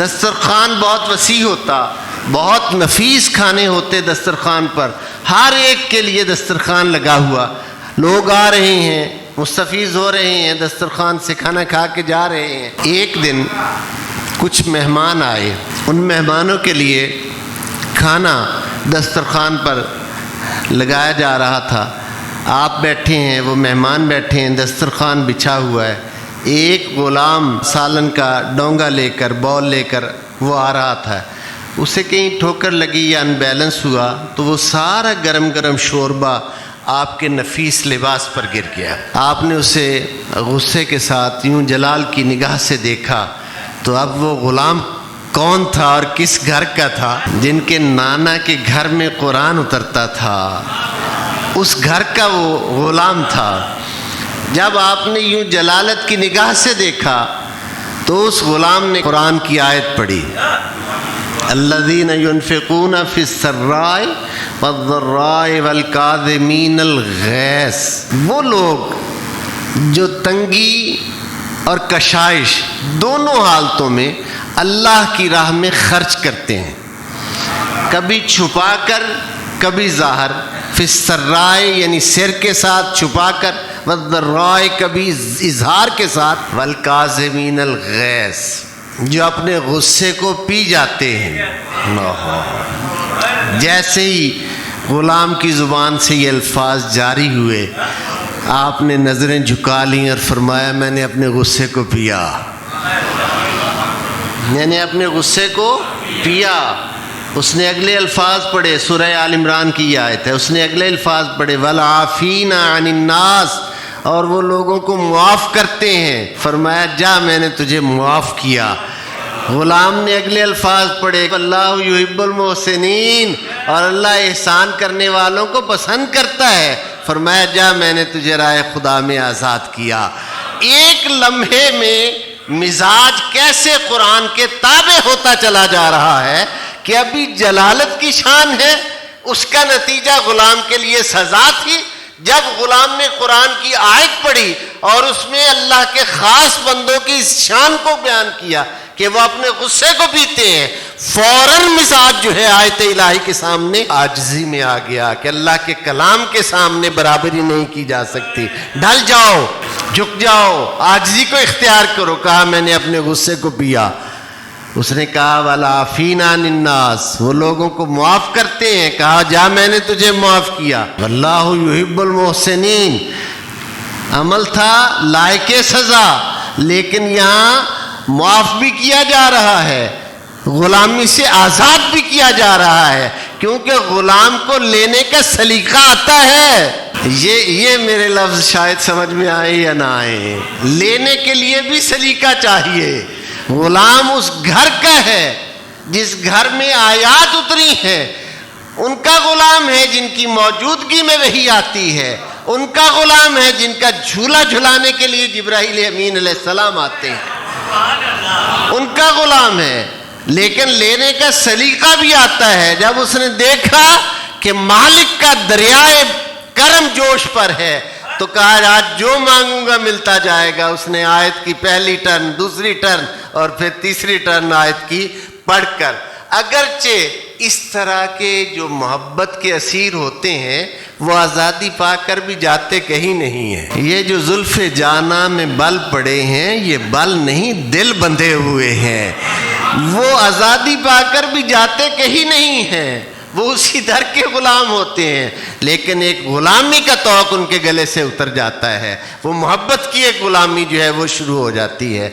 دسترخوان بہت وسیع ہوتا، بہت نفیس کھانے ہوتے دسترخوان پر، ہر ایک کے لیے دسترخوان لگا ہوا، لوگ آ رہے ہیں، مستفیض ہو رہے ہیں، دسترخوان سے کھانا کھا کے جا رہے ہیں۔ ایک دن کچھ مہمان آئے، ان مہمانوں کے لیے کھانا دسترخوان پر لگایا جا رہا تھا۔ آپ بیٹھے ہیں، وہ مہمان بیٹھے ہیں، دسترخوان بچھا ہوا ہے۔ ایک غلام سالن کا ڈونگا لے کر، بول لے کر وہ آ رہا تھا، اسے کہیں ٹھوکر لگی یا ان بیلنس ہوا تو وہ سارا گرم گرم شوربہ آپ کے نفیس لباس پر گر گیا۔ آپ نے اسے غصے کے ساتھ یوں جلال کی نگاہ سے دیکھا تو اب وہ غلام کون تھا اور کس گھر کا تھا؟ جن کے نانا کے گھر میں قرآن اترتا تھا، اس گھر کا وہ غلام تھا۔ جب آپ نے یوں جلالت کی نگاہ سے دیکھا تو اس غلام نے قرآن کی آیت پڑھی، الذین ينفقون فی السراء والضراء والکاظمین الغیظ، وہ لوگ جو تنگی اور کشائش دونوں حالتوں میں اللہ کی راہ میں خرچ کرتے ہیں، کبھی چھپا کر کبھی ظاہر، فی السراء یعنی سر کے ساتھ چھپا کر، والضراء کبھی اظہار کے ساتھ، والکاظمین الغیظ جو اپنے غصے کو پی جاتے ہیں۔ جیسے ہی غلام کی زبان سے یہ الفاظ جاری ہوئے، آپ نے نظریں جھکا لیں اور فرمایا میں نے اپنے غصے کو پیا، میں نے اپنے غصے کو پیا۔ اس نے اگلے الفاظ پڑھے، سورہ آل عمران کی یہ آیت ہے، اس نے اگلے الفاظ پڑھے والعافین عن الناس، اور وہ لوگوں کو معاف کرتے ہیں، فرمایا جا میں نے تجھے معاف کیا۔ غلام نے اگلے الفاظ پڑھے، اللہ یحب المحسنین، اور اللہ احسان کرنے والوں کو پسند کرتا ہے، فرمایا جا میں نے تجھے راہ خدا میں آزاد کیا۔ ایک لمحے میں مزاج کیسے قرآن کے تابع ہوتا چلا جا رہا ہے کہ ابھی جلالت کی شان ہے، اس کا نتیجہ غلام کے لیے سزا تھی۔ جب غلام نے قرآن کی آیت پڑھی اور اس میں اللہ کے خاص بندوں کی اس شان کو بیان کیا کہ وہ اپنے غصے کو پیتے ہیں، فوراً مزاج جو ہے آیت الہی کے سامنے عاجزی میں آ گیا کہ اللہ کے کلام کے سامنے برابری نہیں کی جا سکتی، ڈھل جاؤ، جھک جاؤ، عاجزی کو اختیار کرو۔ کہا میں نے اپنے غصے کو پیا۔ اس نے کہا والعافین عن الناس، وہ لوگوں کو معاف کرتے ہیں، کہا جا میں نے تجھے معاف کیا۔ واللہ یحب المحسنین، عمل تھا لائق سزا، لیکن یہاں معاف بھی کیا جا رہا ہے، غلامی سے آزاد بھی کیا جا رہا ہے، کیونکہ غلام کو لینے کا سلیقہ آتا ہے۔ یہ میرے لفظ شاید سمجھ میں آئے یا نہ آئے، لینے کے لیے بھی سلیقہ چاہیے۔ غلام اس گھر کا ہے جس گھر میں آیات اتری ہیں، ان کا غلام ہے جن کی موجودگی میں وحی آتی ہے، ان کا غلام ہے جن کا جھولا جھلانے کے لیے جبرائیل امین علیہ السلام آتے ہیں، ان کا غلام ہے، لیکن لینے کا سلیقہ بھی آتا ہے۔ جب اس نے دیکھا کہ مالک کا دریائے کرم جوش پر ہے تو کہا آج جو مانگوں گا ملتا جائے گا۔ اس نے آیت کی پہلی ٹرن، دوسری ٹرن اور پھر تیسری ٹرن آیت کی پڑھ کر، اگرچہ اس طرح کے جو محبت کے اسیر ہوتے ہیں وہ آزادی پا کر بھی جاتے کہیں نہیں ہیں۔ یہ جو زلف جانا میں بل پڑے ہیں، یہ بل نہیں دل بندھے ہوئے ہیں، وہ آزادی پا کر بھی جاتے کہیں نہیں ہیں، وہ اسی در کے غلام ہوتے ہیں، لیکن ایک غلامی کا توق ان کے گلے سے اتر جاتا ہے، وہ محبت کی ایک غلامی جو ہے وہ شروع ہو جاتی ہے۔